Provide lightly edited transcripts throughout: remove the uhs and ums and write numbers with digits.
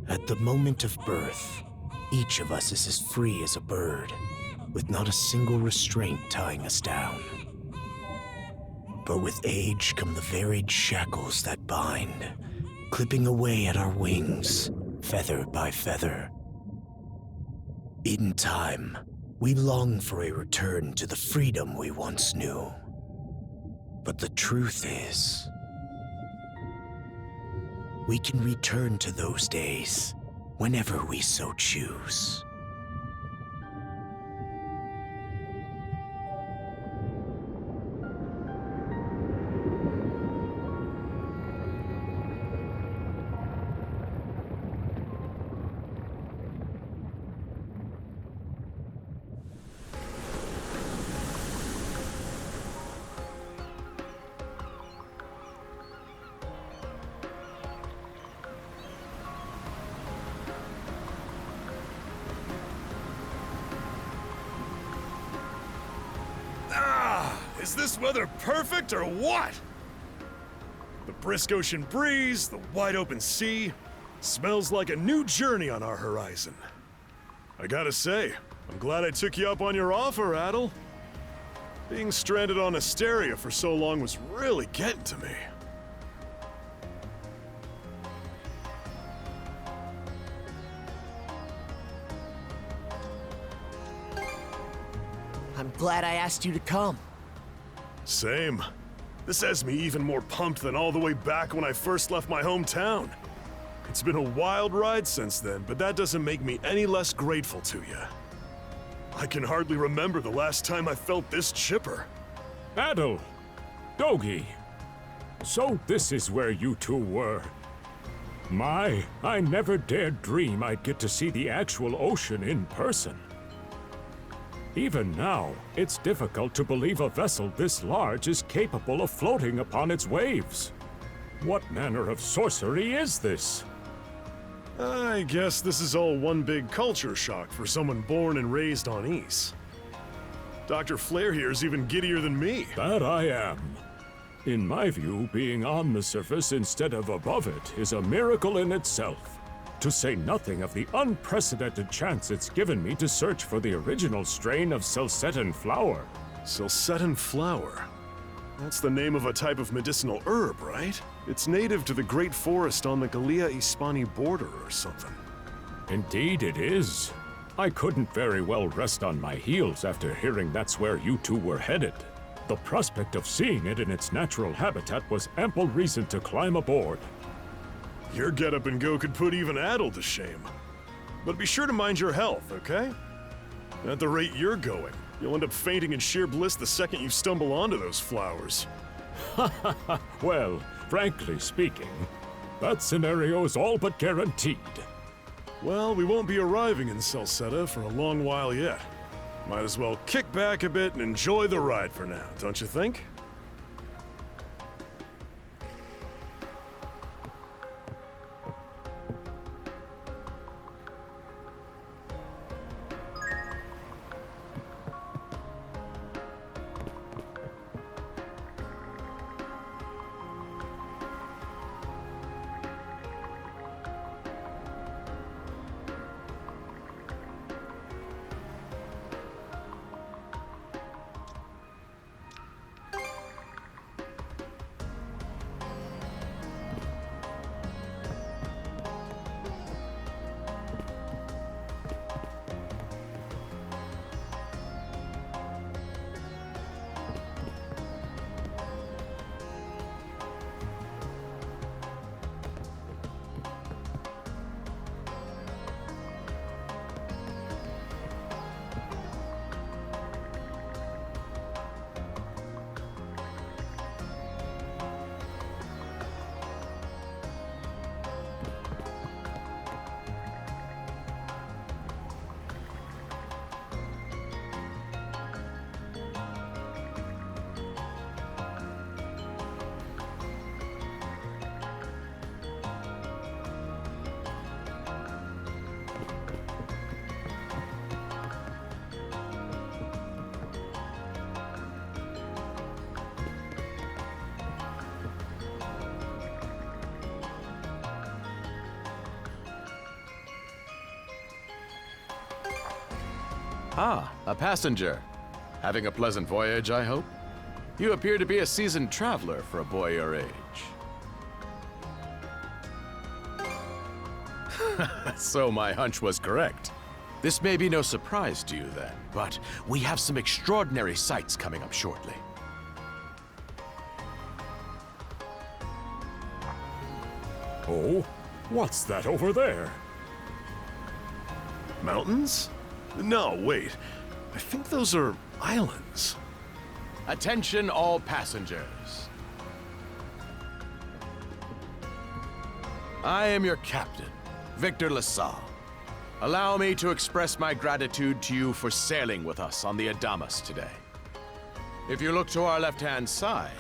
At the moment of birth, each of us is as free as a bird, with not a single restraint tying us down. But with age come the varied shackles that bind, clipping away at our wings, feather by feather. In time, we long for a return to the freedom we once knew. But the truth is, we can return to those days whenever we so choose. Is this weather perfect or what? The brisk ocean breeze, the wide open sea, smells like a new journey on our horizon. I gotta say, I'm glad I took you up on your offer, Adel. Being stranded on Asteria for so long was really getting to me. I'm glad I asked you to come. Same. This has me even more pumped than all the way back when I first left my hometown. It's been a wild ride since then, but that doesn't make me any less grateful to you. I can hardly remember the last time I felt this chipper. Adel! Dogi! So this is where you two were. I never dared dream I'd get to see the actual ocean in person. Even now, it's difficult to believe a vessel this large is capable of floating upon its waves. What manner of sorcery is this? I guess this is all one big culture shock for someone born and raised on Ys. Dr. Flair here is even giddier than me. That I am. In my view, being on the surface instead of above it is a miracle in itself. To say nothing of the unprecedented chance it's given me to search for the original strain of Celcetan flower. Celcetan flower? That's the name of a type of medicinal herb, right? It's native to the Great Forest on the Gallia-Hispani border or something. Indeed it is. I couldn't very well rest on my heels after hearing that's where you two were headed. The prospect of seeing it in its natural habitat was ample reason to climb aboard. Your get-up and go could put even Adel to shame. But be sure to mind your health, okay? At the rate you're going, you'll end up fainting in sheer bliss the second you stumble onto those flowers. Well, frankly speaking, that scenario is all but guaranteed. Well, we won't be arriving in Celceta for a long while yet. Might as well kick back a bit and enjoy the ride for now, don't you think? Ah, a passenger. Having a pleasant voyage, I hope? You appear to be a seasoned traveler for a boy your age. So my hunch was correct. This may be no surprise to you then, but we have some extraordinary sights coming up shortly. Oh, what's that over there? Mountains? No, wait. I think those are islands. Attention all passengers. I am your captain, Victor LaSalle. Allow me to express my gratitude to you for sailing with us on the Adamas today. If you look to our left-hand side,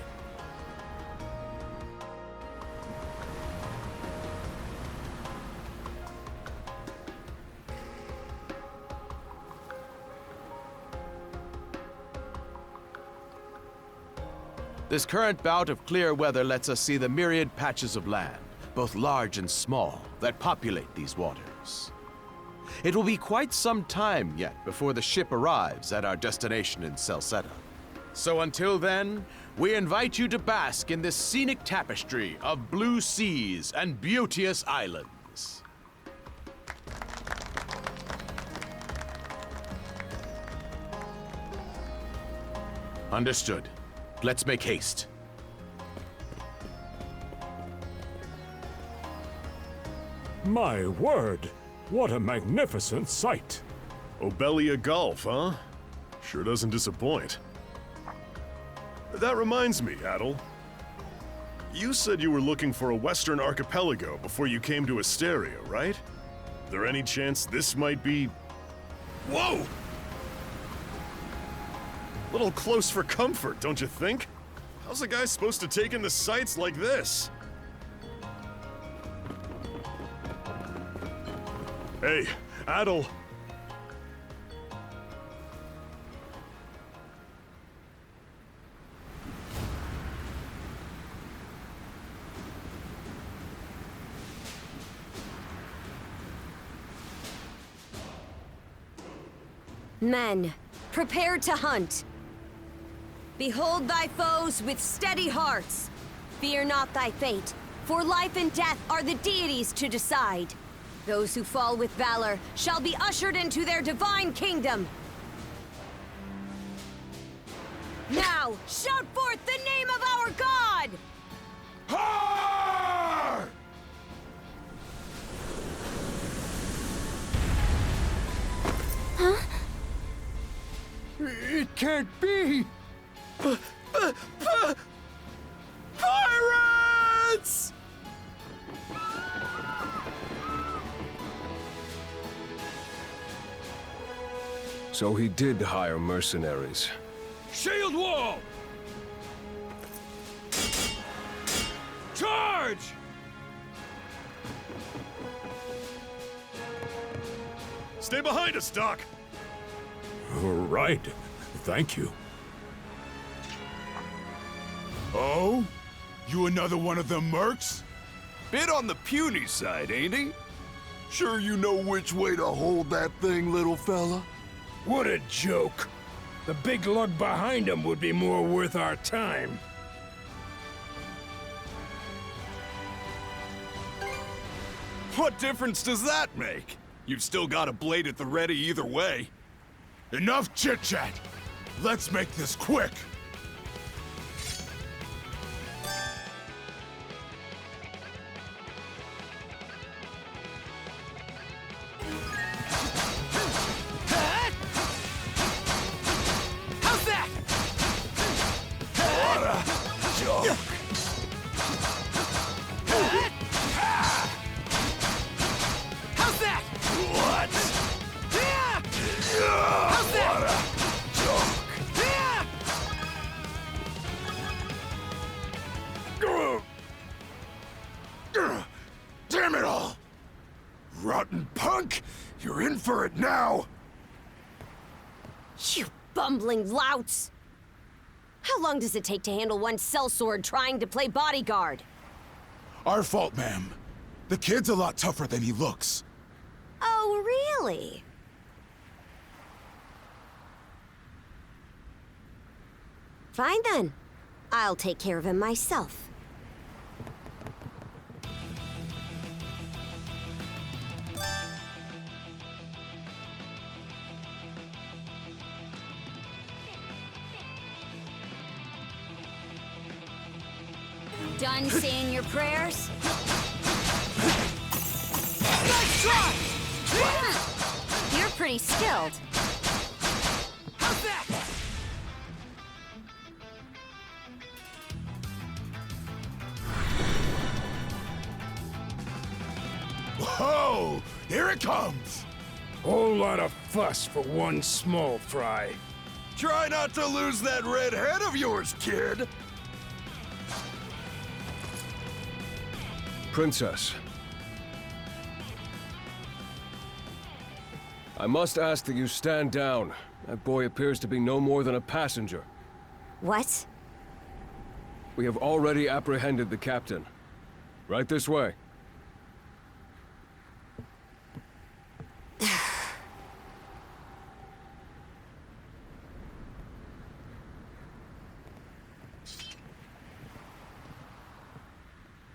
this current bout of clear weather lets us see the myriad patches of land, both large and small, that populate these waters. It will be quite some time yet before the ship arrives at our destination in Salsetta. So until then, we invite you to bask in this scenic tapestry of blue seas and beauteous islands. Understood. Let's make haste. My word, what a magnificent sight! Obelia Gulf, huh? Sure doesn't disappoint. That reminds me, Adel. You said you were looking for a western archipelago before you came to Asteria, right? There any chance this might be... Whoa! Little close for comfort, don't you think? How's a guy supposed to take in the sights like this? Hey, Adel. Men, prepare to hunt. Behold thy foes with steady hearts. Fear not thy fate, for life and death are the deities to decide. Those who fall with valor shall be ushered into their divine kingdom. Now, shout forth the name of our god! Har! It can't be! Pirates! So he did hire mercenaries. Shield wall! Charge! Stay behind us, Doc! Right. Thank you. Oh? You another one of them mercs? Bit on the puny side, ain't he? Sure you know which way to hold that thing, little fella? What a joke. The big lug behind him would be more worth our time. What difference does that make? You've still got a blade at the ready either way. Enough chit-chat! Let's make this quick! How's that? What a joke! How's that? What? How's that? What a joke! Damn it all! Rotten punk! You're in for it now! You bumbling louts! How long does it take to handle one sellsword trying to play bodyguard? Our fault, ma'am. The kid's a lot tougher than he looks. Oh, really? Fine then. I'll take care of him myself. Done saying your prayers? Nice try! You're pretty skilled. How's that? Whoa! Here it comes! Whole lot of fuss for one small fry. Try not to lose that red head of yours, kid! Princess. I must ask that you stand down. That boy appears to be no more than a passenger. What? We have already apprehended the captain. Right this way.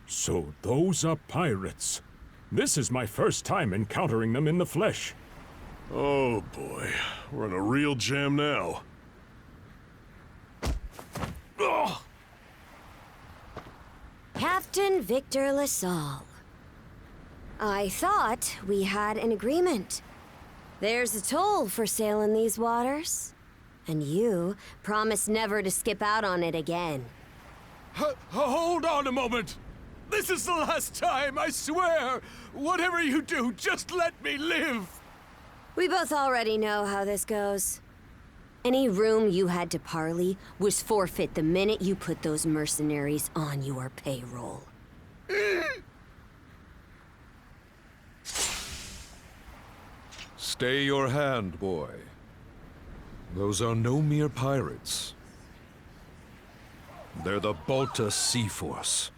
So those are pirates. This is my first time encountering them in the flesh. Oh boy, we're in a real jam now. Ugh. Captain Victor LaSalle. I thought we had an agreement. There's a toll for sailing these waters. And you promised never to skip out on it again. Hold on a moment! This is the last time, I swear! Whatever you do, just let me live! We both already know how this goes. Any room you had to parley was forfeit the minute you put those mercenaries on your payroll. Stay your hand, boy. Those are no mere pirates. They're the Balta Sea Force.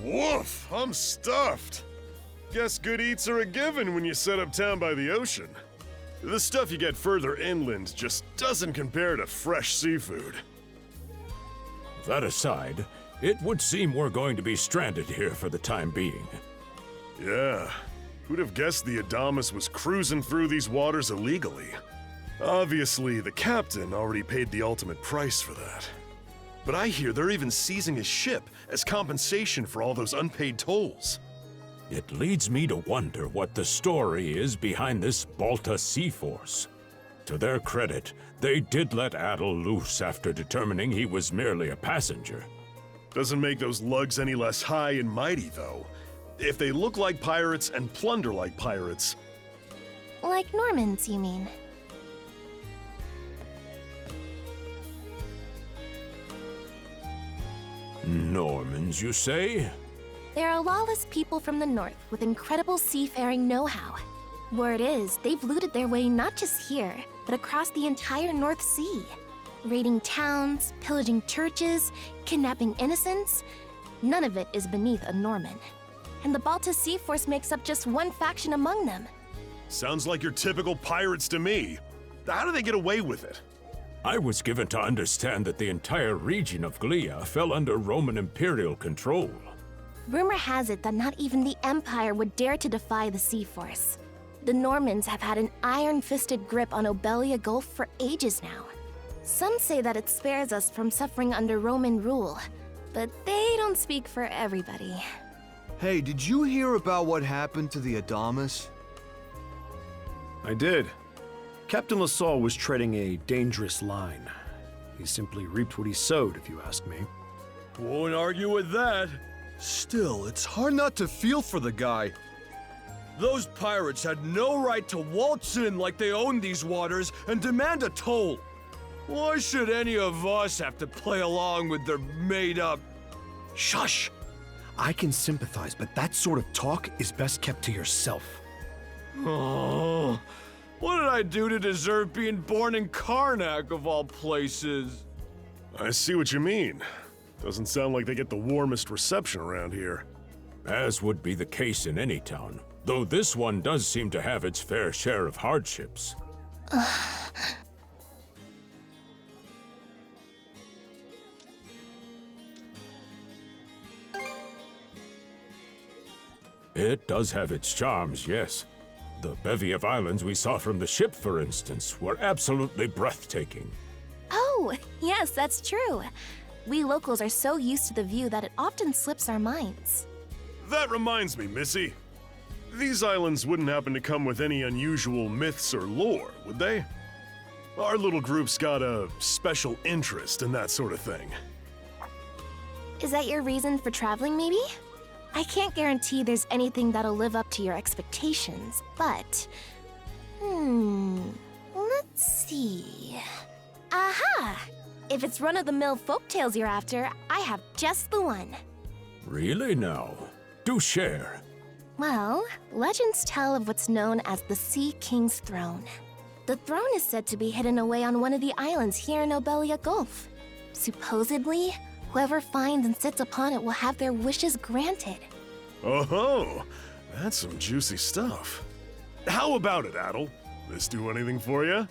Woof, I'm stuffed. Guess good eats are a given when you set up town by the ocean. The stuff you get further inland just doesn't compare to fresh seafood. That aside, it would seem we're going to be stranded here for the time being. Yeah, who'd have guessed the Adamas was cruising through these waters illegally? Obviously, the captain already paid the ultimate price for that. But I hear they're even seizing his ship as compensation for all those unpaid tolls. It leads me to wonder what the story is behind this Balta Sea Force. To their credit, they did let Adel loose after determining he was merely a passenger. Doesn't make those lugs any less high and mighty, though. If they look like pirates and plunder like pirates... Like Normans, you mean? Normans, you say? They're a lawless people from the north with incredible seafaring know-how. Word is, they've looted their way not just here, but across the entire North Sea. Raiding towns, pillaging churches, kidnapping innocents. None of it is beneath a Norman. And the Balta Sea Force makes up just one faction among them. Sounds like your typical pirates to me. How do they get away with it? I was given to understand that the entire region of Glia fell under Roman imperial control. Rumor has it that not even the Empire would dare to defy the Sea Force. The Normans have had an iron-fisted grip on Obelia Gulf for ages now. Some say that it spares us from suffering under Roman rule, but they don't speak for everybody. Hey, did you hear about what happened to the Adamas? I did. Captain Lassalle was treading a dangerous line. He simply reaped what he sowed, if you ask me. Won't argue with that. Still, it's hard not to feel for the guy. Those pirates had no right to waltz in like they owned these waters and demand a toll. Why should any of us have to play along with their made-up... Shush! I can sympathize, but that sort of talk is best kept to yourself. Oh, what did I do to deserve being born in Karnak, of all places? I see what you mean. Doesn't sound like they get the warmest reception around here. As would be the case in any town, though this one does seem to have its fair share of hardships. It does have its charms, yes. The bevy of islands we saw from the ship, for instance, were absolutely breathtaking. Oh, yes, that's true. We locals are so used to the view that it often slips our minds. That reminds me, Missy. These islands wouldn't happen to come with any unusual myths or lore, would they? Our little group's got a special interest in that sort of thing. Is that your reason for traveling, maybe? I can't guarantee there's anything that'll live up to your expectations, but... let's see... Aha! If it's run-of-the-mill folktales you're after, I have just the one. Really now? Do share. Well, legends tell of what's known as the Sea King's Throne. The throne is said to be hidden away on one of the islands here in Obelia Gulf. Supposedly, whoever finds and sits upon it will have their wishes granted. Oh-ho! That's some juicy stuff. How about it, Adel? This do anything for you?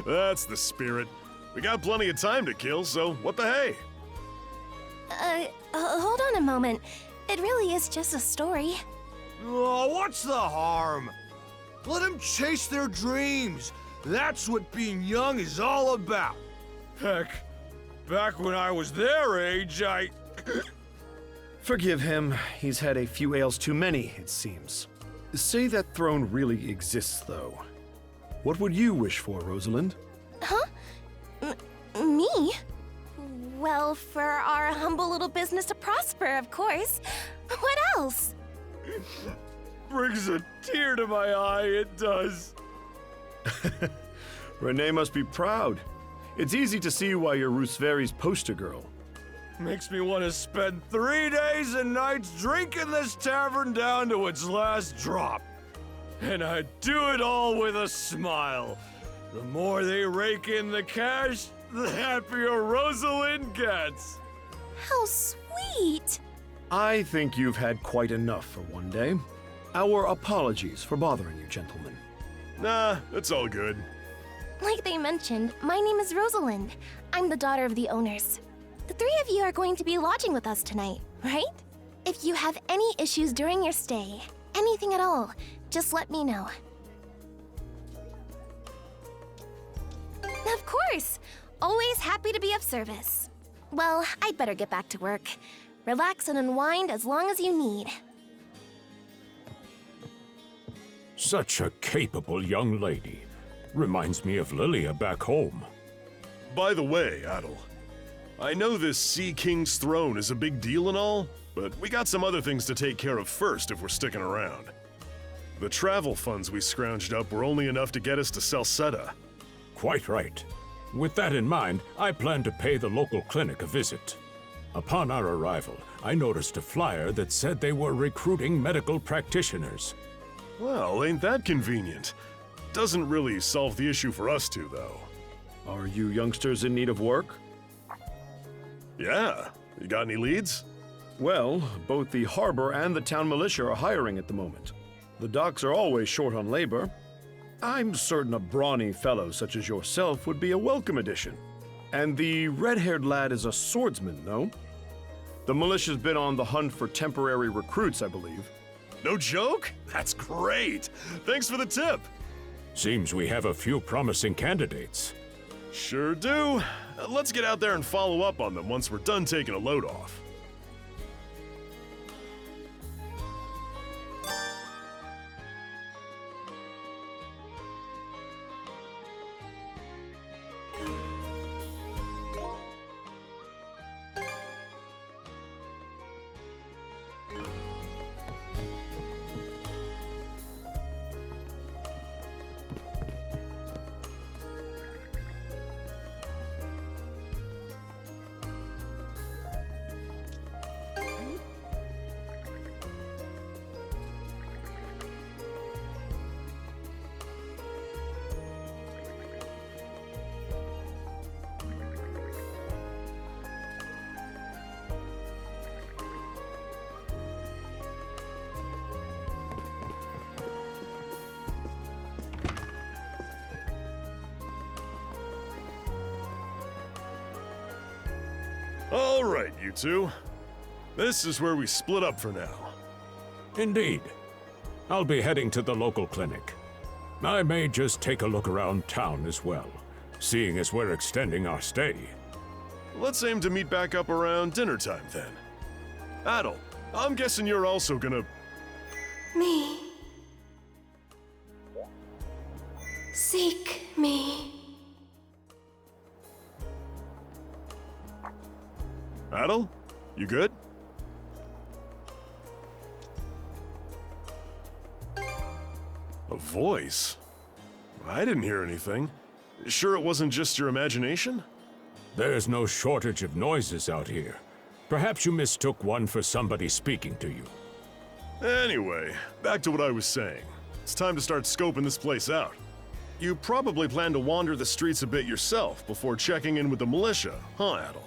That's the spirit. We got plenty of time to kill, so what the hey? Hold on a moment. It really is just a story. Oh, what's the harm? Let them chase their dreams. That's what being young is all about. Heck, back when I was their age, I... Forgive him. He's had a few ales too many, it seems. Say that throne really exists, though. What would you wish for, Rosalind? Huh? Me? Well, for our humble little business to prosper, of course. What else? Brings a tear to my eye, it does. Renee must be proud. It's easy to see why you're Rooseveri's poster girl. Makes me want to spend 3 days and nights drinking this tavern down to its last drop. And I do it all with a smile. The more they rake in the cash, the happier Rosalind gets. How sweet! I think you've had quite enough for one day. Our apologies for bothering you, gentlemen. Nah, it's all good. Like they mentioned, my name is Rosalind. I'm the daughter of the owners. The three of you are going to be lodging with us tonight, right? If you have any issues during your stay, anything at all, just let me know. Of course! Always happy to be of service. Well, I'd better get back to work. Relax and unwind as long as you need. Such a capable young lady. Reminds me of Lilia back home. By the way, Adel, I know this Sea King's throne is a big deal and all, but we got some other things to take care of first if we're sticking around. The travel funds we scrounged up were only enough to get us to Salsetta. Quite right. With that in mind, I plan to pay the local clinic a visit. Upon our arrival, I noticed a flyer that said they were recruiting medical practitioners. Well, ain't that convenient? Doesn't really solve the issue for us two, though. Are you youngsters in need of work? Yeah. You got any leads? Well, both the harbor and the town militia are hiring at the moment. The docks are always short on labor. I'm certain a brawny fellow such as yourself would be a welcome addition. And the red-haired lad is a swordsman, no? The militia's been on the hunt for temporary recruits, I believe. No joke? That's great! Thanks for the tip! Seems we have a few promising candidates. Sure do. Let's get out there and follow up on them once we're done taking a load off. All right, you two. This is where we split up for now. Indeed. I'll be heading to the local clinic. I may just take a look around town as well, seeing as we're extending our stay. Let's aim to meet back up around dinner time then. Adel, I'm guessing you're also gonna... Me. Seek me. Adel? You good? A voice? I didn't hear anything. Sure it wasn't just your imagination? There's no shortage of noises out here. Perhaps you mistook one for somebody speaking to you. Anyway, back to what I was saying. It's time to start scoping this place out. You probably plan to wander the streets a bit yourself before checking in with the militia, huh, Adel?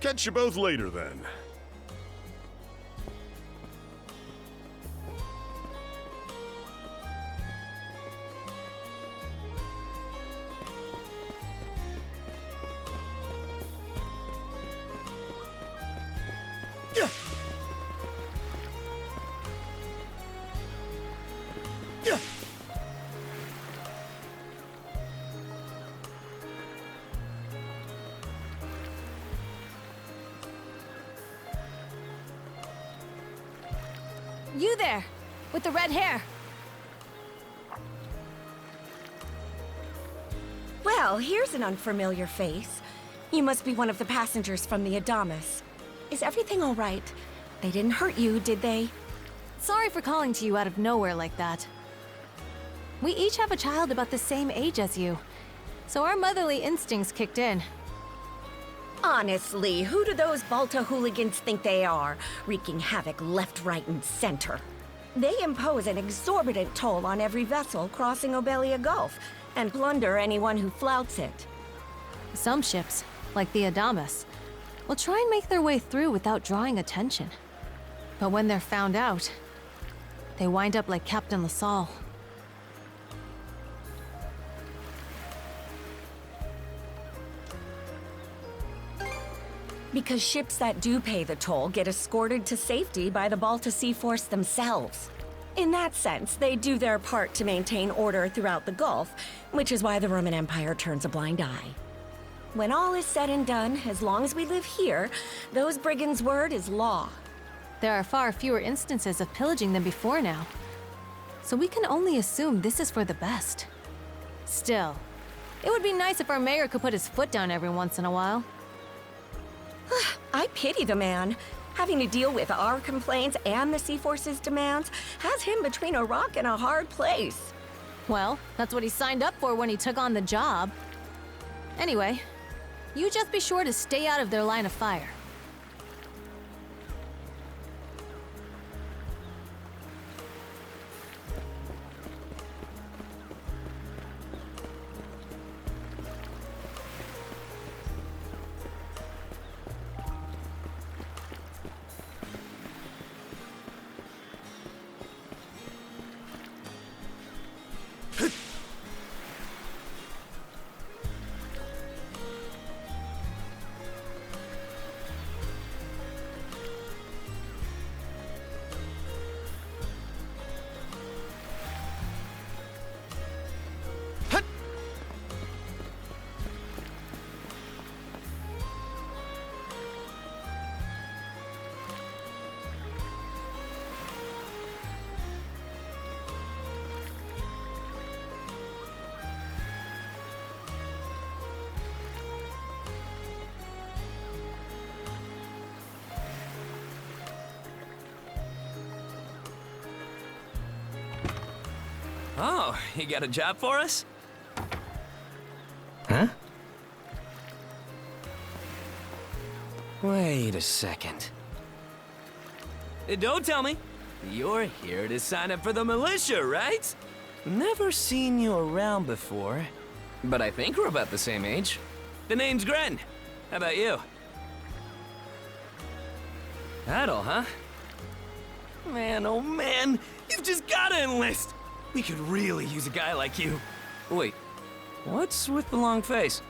Catch you both later, then. You there, with the red hair. Well, here's an unfamiliar face. You must be one of the passengers from the Adamas. Is everything all right? They didn't hurt you, did they? Sorry for calling to you out of nowhere like that. We each have a child about the same age as you, so our motherly instincts kicked in. Honestly, who do those Balta hooligans think they are, wreaking havoc left, right, and center? They impose an exorbitant toll on every vessel crossing Obelia Gulf, and plunder anyone who flouts it. Some ships, like the Adamas, will try and make their way through without drawing attention. But when they're found out, they wind up like Captain LaSalle. Because ships that do pay the toll get escorted to safety by the Balta Sea Force themselves. In that sense, they do their part to maintain order throughout the Gulf, which is why the Roman Empire turns a blind eye. When all is said and done, as long as we live here, those brigands' word is law. There are far fewer instances of pillaging than before now, so we can only assume this is for the best. Still, it would be nice if our mayor could put his foot down every once in a while. I pity the man. Having to deal with our complaints and the Sea Force's demands has him between a rock and a hard place. Well, that's what he signed up for when he took on the job. Anyway, you just be sure to stay out of their line of fire. Oh, you got a job for us? Huh? Wait a second. Don't tell me. You're here to sign up for the militia, right? Never seen you around before, but I think we're about the same age. The name's Gren. How about you? That all, huh? Man, oh man, you've just gotta enlist. We could really use a guy like you. Wait, what's with the long face?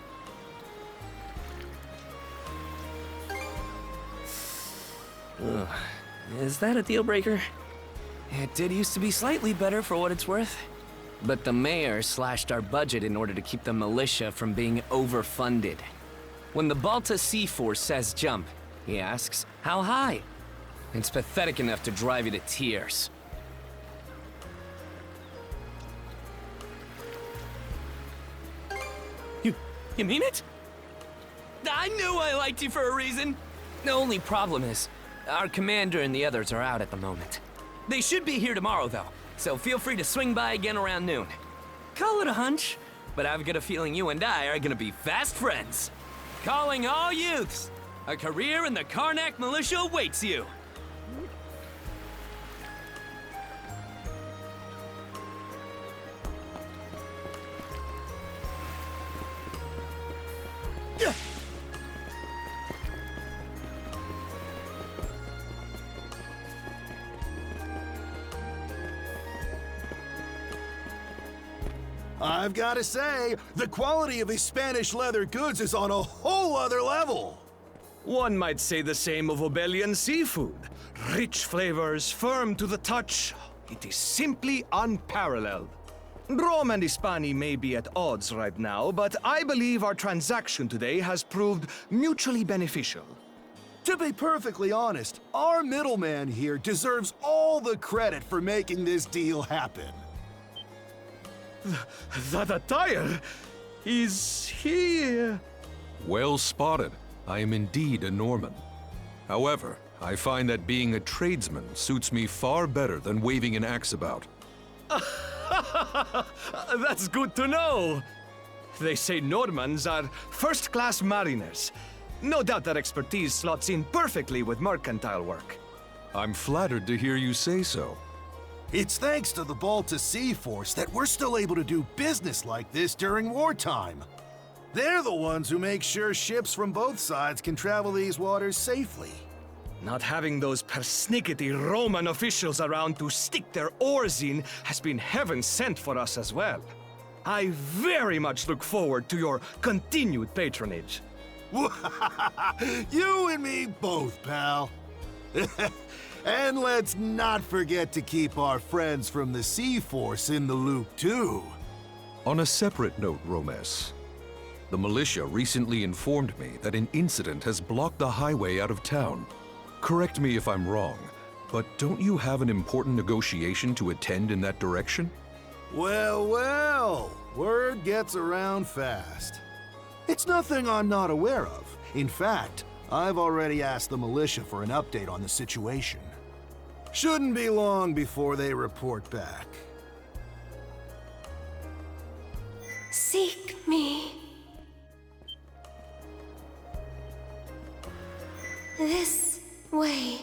Ugh. Is that a deal breaker? It did used to be slightly better for what it's worth. But the mayor slashed our budget in order to keep the militia from being overfunded. When the Balta Sea Force says jump, he asks, how high? It's pathetic enough to drive you to tears. You mean it? I knew I liked you for a reason. The only problem is, our commander and the others are out at the moment. They should be here tomorrow, though, so feel free to swing by again around noon. Call it a hunch, but I've got a feeling you and I are gonna be fast friends. Calling all youths, a career in the Karnak militia awaits you. I've got to say, the quality of these Spanish leather goods is on a whole other level. One might say the same of Obelian seafood. Rich flavors, firm to the touch. It is simply unparalleled. Rome and Hispania may be at odds right now, but I believe our transaction today has proved mutually beneficial. To be perfectly honest, our middleman here deserves all the credit for making this deal happen. That attire? Is he... Well spotted. I am indeed a Norman. However, I find that being a tradesman suits me far better than waving an axe about. That's good to know. They say Normans are first-class mariners. No doubt that expertise slots in perfectly with mercantile work. I'm flattered to hear you say so. It's thanks to the Balta Sea Force that we're still able to do business like this during wartime. They're the ones who make sure ships from both sides can travel these waters safely. Not having those persnickety Roman officials around to stick their oars in has been heaven sent for us as well. I very much look forward to your continued patronage. You and me both, pal. And let's not forget to keep our friends from the Sea Force in the loop, too. On a separate note, Romes, the militia recently informed me that an incident has blocked the highway out of town. Correct me if I'm wrong, but don't you have an important negotiation to attend in that direction? Well, well, word gets around fast. It's nothing I'm not aware of. In fact, I've already asked the militia for an update on the situation. Shouldn't be long before they report back. Seek me. This way.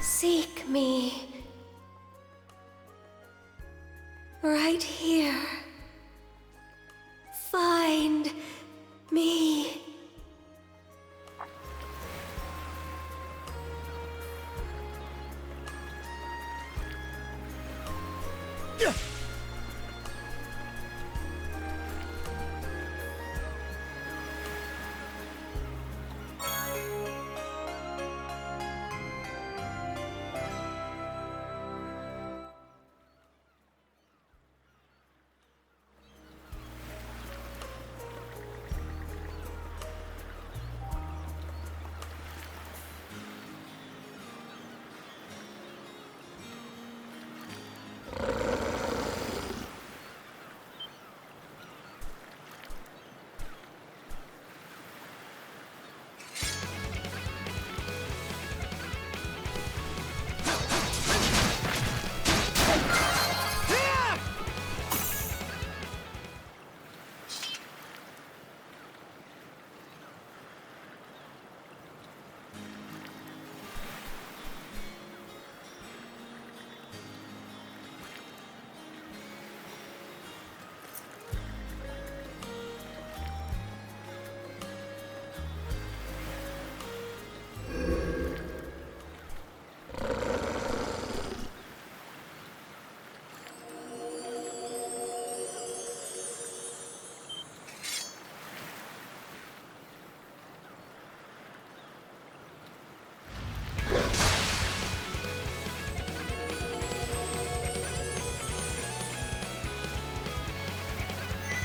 Seek me. Right here. Find me.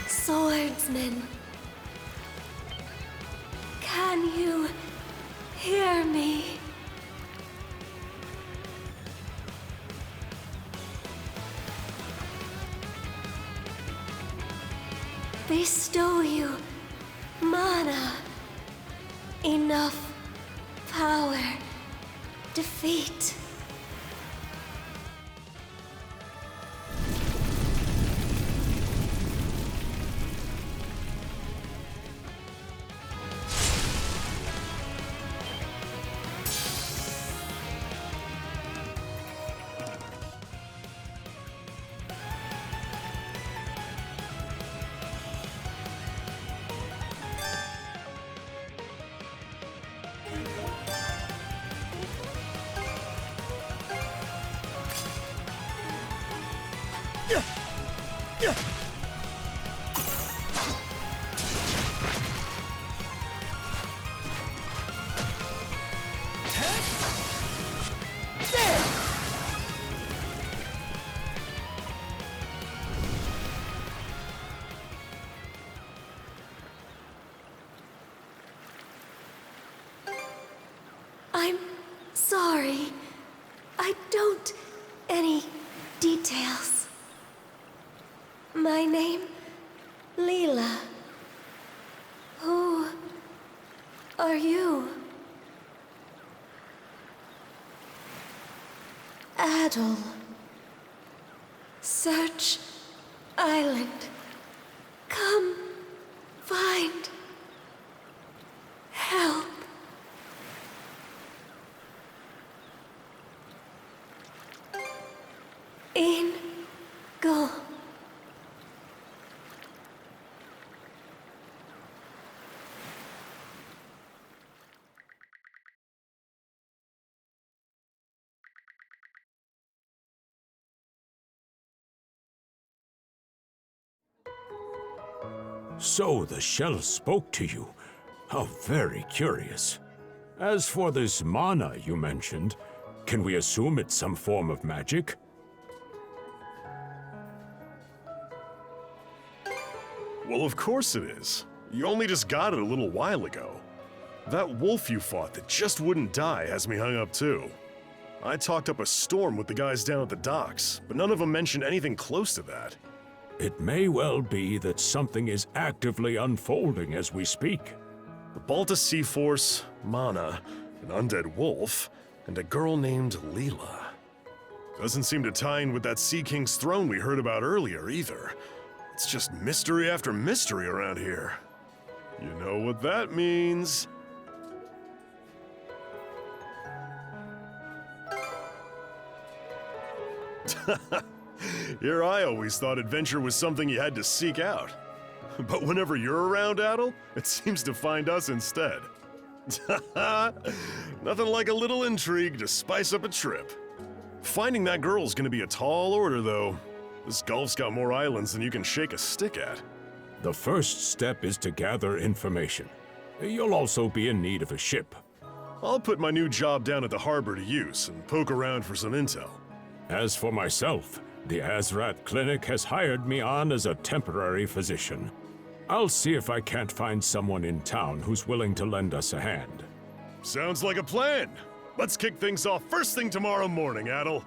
Swordsman, can you hear me? Bestow you mana, enough power, defeat. I'm sorry. I don't any details. My name, Leela. Who are you? Adol. Search island. Come, find help. In go. So the shell spoke to you. How very curious. As for this mana you mentioned, can we assume it's some form of magic? Well, of course it is. You only just got it a little while ago. That wolf you fought that just wouldn't die has me hung up too. I talked up a storm with the guys down at the docks, but none of them mentioned anything close to that. It may well be that something is actively unfolding as we speak. The Balta Sea Force, Mana, an undead wolf, and a girl named Leela. Doesn't seem to tie in with that Sea King's throne we heard about earlier either. It's just mystery after mystery around here. You know what that means. Here I always thought adventure was something you had to seek out. But whenever you're around, Adel, it seems to find us instead. Nothing like a little intrigue to spice up a trip. Finding that girl's gonna be a tall order, though. This Gulf's got more islands than you can shake a stick at. The first step is to gather information. You'll also be in need of a ship. I'll put my new job down at the harbor to use and poke around for some intel. As for myself, the Azrat Clinic has hired me on as a temporary physician. I'll see if I can't find someone in town who's willing to lend us a hand. Sounds like a plan. Let's kick things off first thing tomorrow morning, Adel.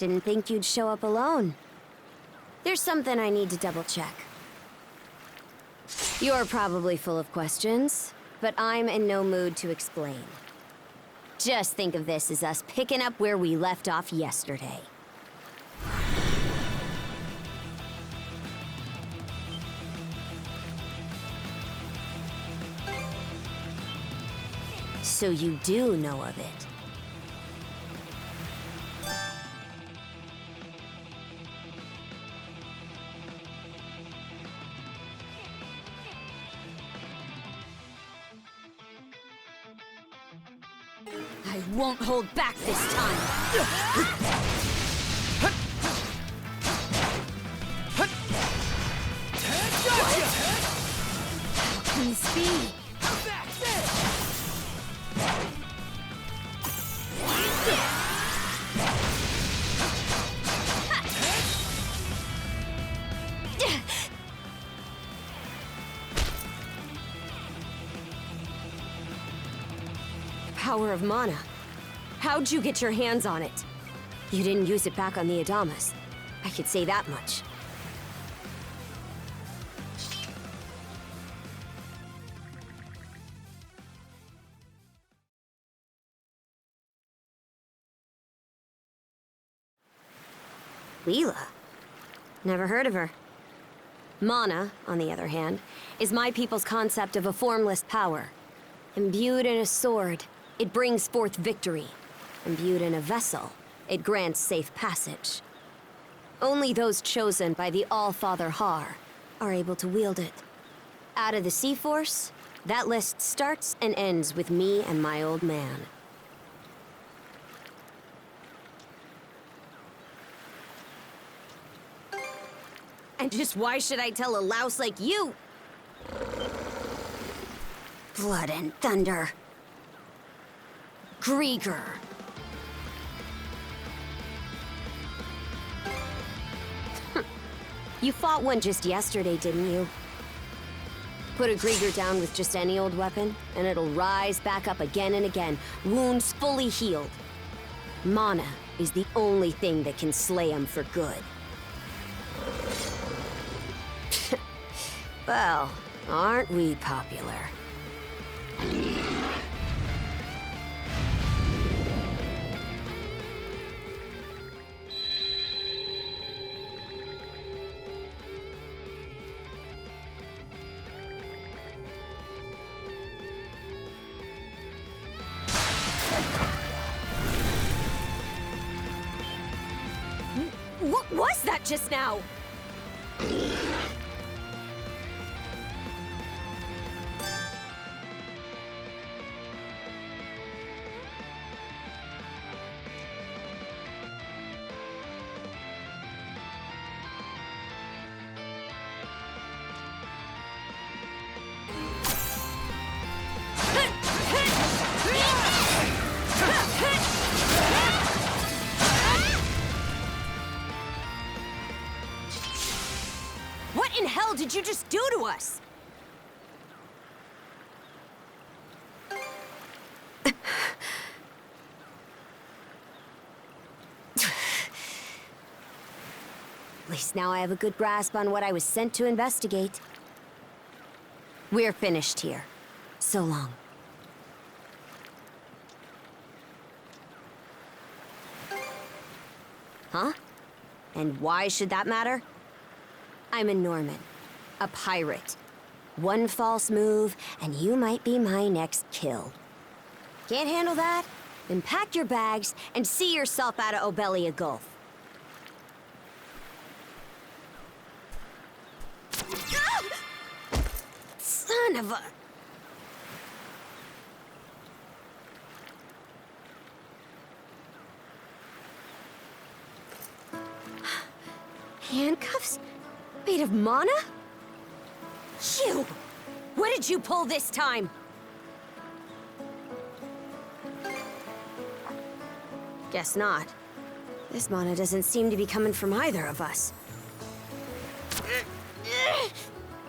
Didn't think you'd show up alone. There's something I need to double-check. You're probably full of questions, but I'm in no mood to explain. Just think of this as us picking up where we left off yesterday. So you do know of it. I won't hold back this time. How can this be? Power of mana. How'd you get your hands on it? You didn't use it back on the Adamas. I could say that much. Leela? Never heard of her. Mana, on the other hand, is my people's concept of a formless power. Imbued in a sword, it brings forth victory. Imbued in a vessel, it grants safe passage. Only those chosen by the All-Father Har are able to wield it. Out of the Sea Force, that list starts and ends with me and my old man. And just why should I tell a louse like you? Blood and thunder. Grieger. You fought one just yesterday, didn't you? Put a Grieger down with just any old weapon, and it'll rise back up again and again, wounds fully healed. Mana is the only thing that can slay him for good. Well, aren't we popular? What was that just now? What in hell did you just do to us? At least now I have a good grasp on what I was sent to investigate. We're finished here. So long. Huh? And why should that matter? I'm a Norman, a pirate. One false move, and you might be my next kill. Can't handle that? Then pack your bags and see yourself out of Obelia Gulf. Ah! Son of a... Handcuffs? Made of mana? You! What did you pull this time? Guess not. This mana doesn't seem to be coming from either of us.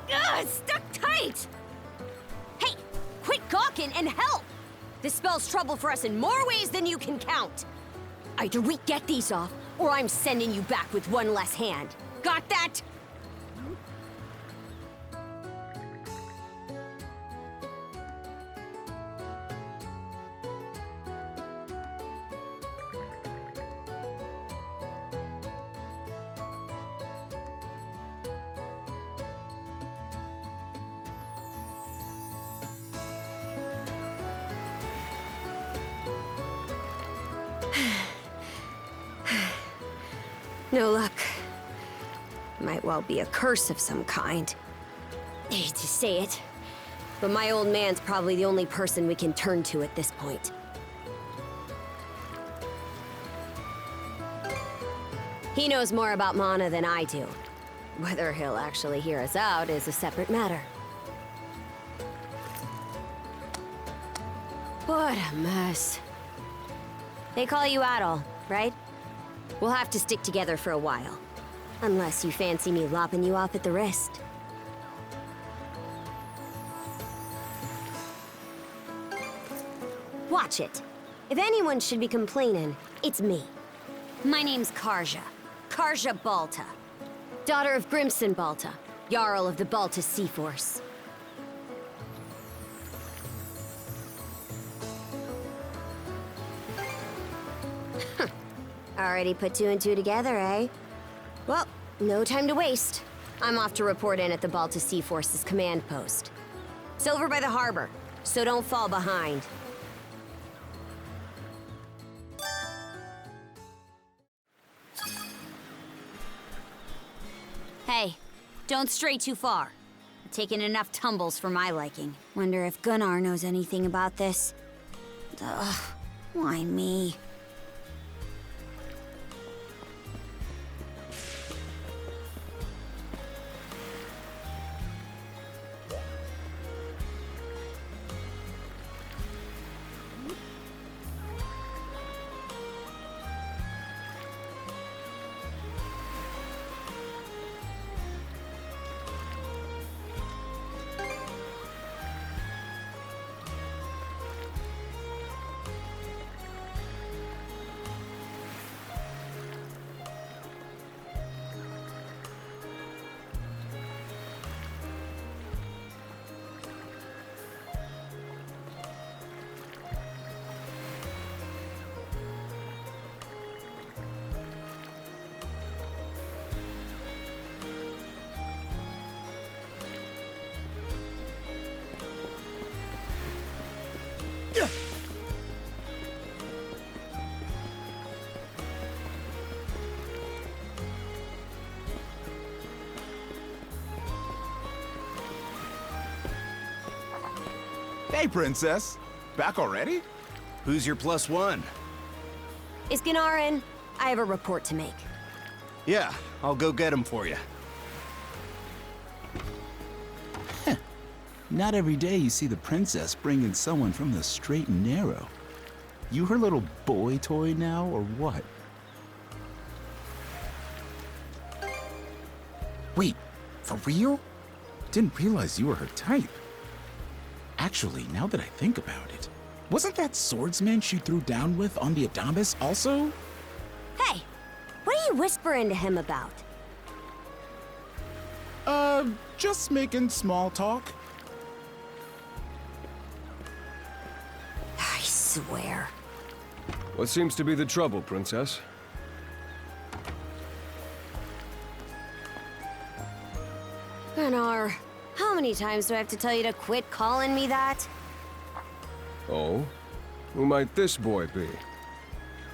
It's stuck tight! Hey, quit gawking and help! This spells trouble for us in more ways than you can count. Either we get these off, or I'm sending you back with one less hand. Got that? No luck. Might well be a curse of some kind. I hate to say it, but my old man's probably the only person we can turn to at this point. He knows more about Mana than I do. Whether he'll actually hear us out is a separate matter. What a mess. They call you Adol, right? We'll have to stick together for a while. Unless you fancy me lopping you off at the wrist. Watch it. If anyone should be complaining, it's me. My name's Karja. Karja Balta. Daughter of Grimson Balta, Jarl of the Balta Sea Force. Already put two and two together, eh? Well, no time to waste. I'm off to report in at the Balta Sea Force's command post. It's over by the harbor, so don't fall behind. Hey, don't stray too far. I've taken enough tumbles for my liking. Wonder if Gunnar knows anything about this. Ugh, why me? Hey, Princess. Back already? Who's your plus one? Is Gunnar in? I have a report to make. Yeah, I'll go get him for you. Not every day you see the princess bring in someone from the straight and narrow. You her little boy toy now, or what? Wait, for real? Didn't realize you were her type. Actually, now that I think about it, wasn't that swordsman she threw down with on the Adamas also? Hey, what are you whispering to him about? Just making small talk. I swear. What seems to be the trouble, Princess? Gunnar, how many times do I have to tell you to quit calling me that? Oh? Who might this boy be?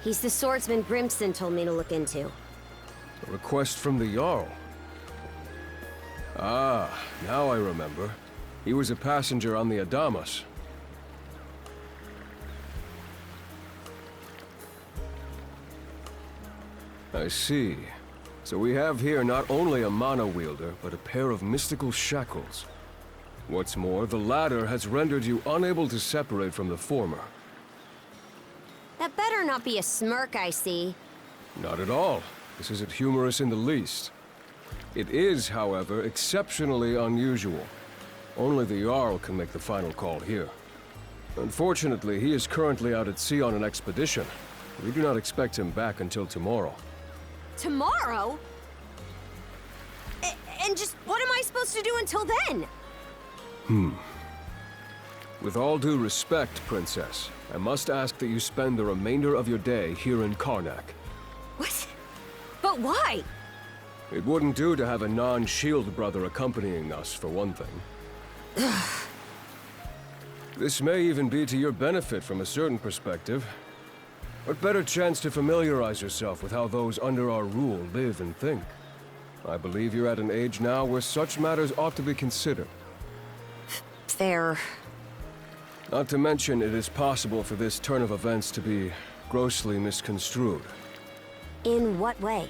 He's the swordsman Grimson told me to look into. A request from the Jarl. Ah, now I remember. He was a passenger on the Adamas. I see. So we have here not only a mana wielder, but a pair of mystical shackles. What's more, the latter has rendered you unable to separate from the former. That better not be a smirk I see. Not at all. This isn't humorous in the least. It is, however, exceptionally unusual. Only the Jarl can make the final call here. Unfortunately, he is currently out at sea on an expedition. We do not expect him back until tomorrow. Tomorrow? And just what am I supposed to do until then? With all due respect, Princess, I must ask that you spend the remainder of your day here in Karnak. What? But why? It wouldn't do to have a non-shield brother accompanying us, for one thing. This may even be to your benefit from a certain perspective. What better chance to familiarize yourself with how those under our rule live and think? I believe you're at an age now where such matters ought to be considered. Fair. Not to mention, it is possible for this turn of events to be grossly misconstrued. In what way?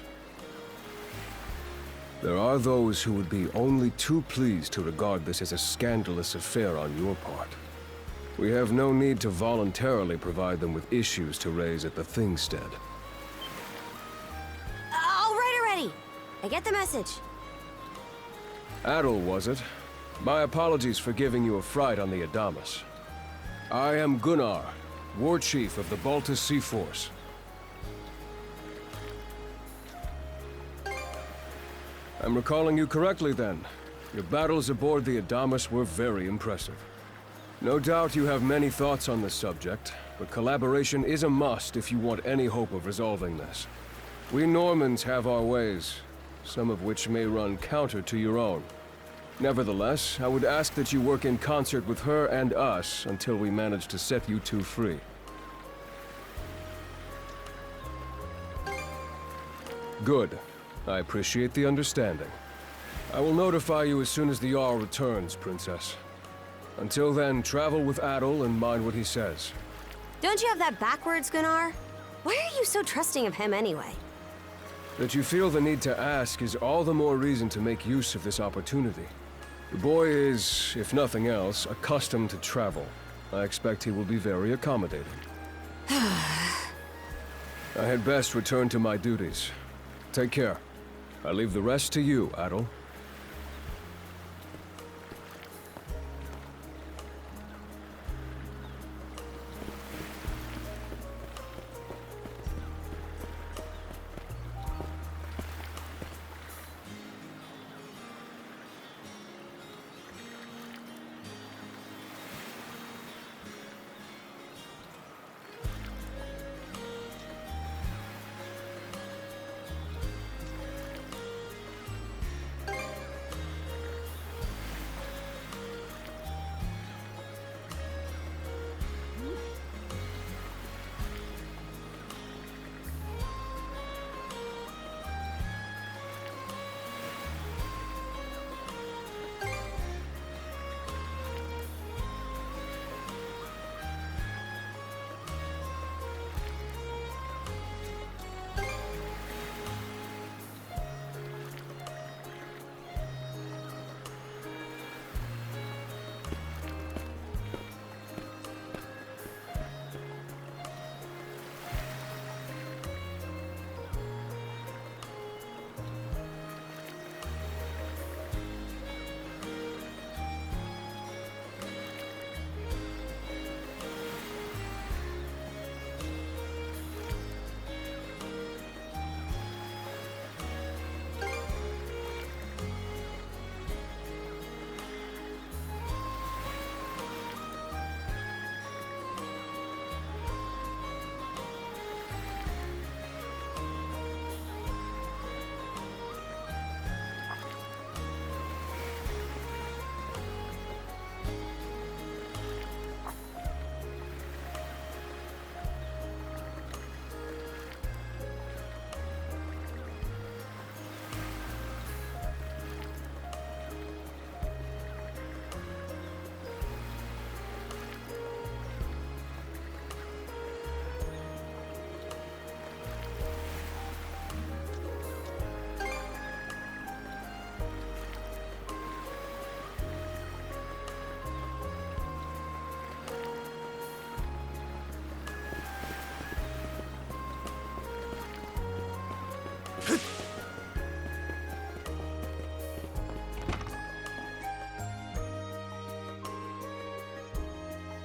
There are those who would be only too pleased to regard this as a scandalous affair on your part. We have no need to voluntarily provide them with issues to raise at the Thingstead. All right already. I get the message. Adel, was it? My apologies for giving you a fright on the Adamas. I am Gunnar, War Chief of the Baltus Sea Force. I'm recalling you correctly then. Your battles aboard the Adamas were very impressive. No doubt you have many thoughts on this subject, but collaboration is a must if you want any hope of resolving this. We Normans have our ways, some of which may run counter to your own. Nevertheless, I would ask that you work in concert with her and us until we manage to set you two free. Good. I appreciate the understanding. I will notify you as soon as the Jarl returns, Princess. Until then, travel with Adel and mind what he says. Don't you have that backwards, Gunnar? Why are you so trusting of him anyway? That you feel the need to ask is all the more reason to make use of this opportunity. The boy is, if nothing else, accustomed to travel. I expect he will be very accommodating. I had best return to my duties. Take care. I leave the rest to you, Adel.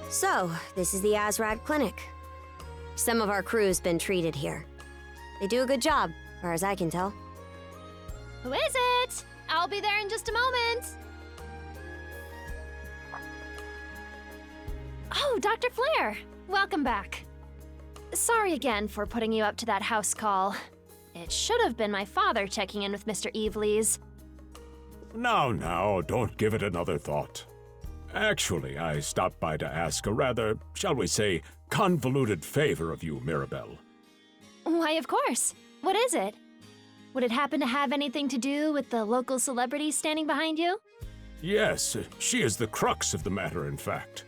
So, this is the Azrad Clinic. Some of our crew's been treated here. They do a good job, far as I can tell. Who is it? I'll be there in just a moment. Oh, Dr. Flair. Welcome back. Sorry again for putting you up to that house call. It should have been my father checking in with Mr. Evelees. Now, don't give it another thought. Actually, I stopped by to ask a rather, shall we say, convoluted favor of you, Mirabelle. Why, of course. What is it? Would it happen to have anything to do with the local celebrity standing behind you? Yes, she is the crux of the matter, in fact.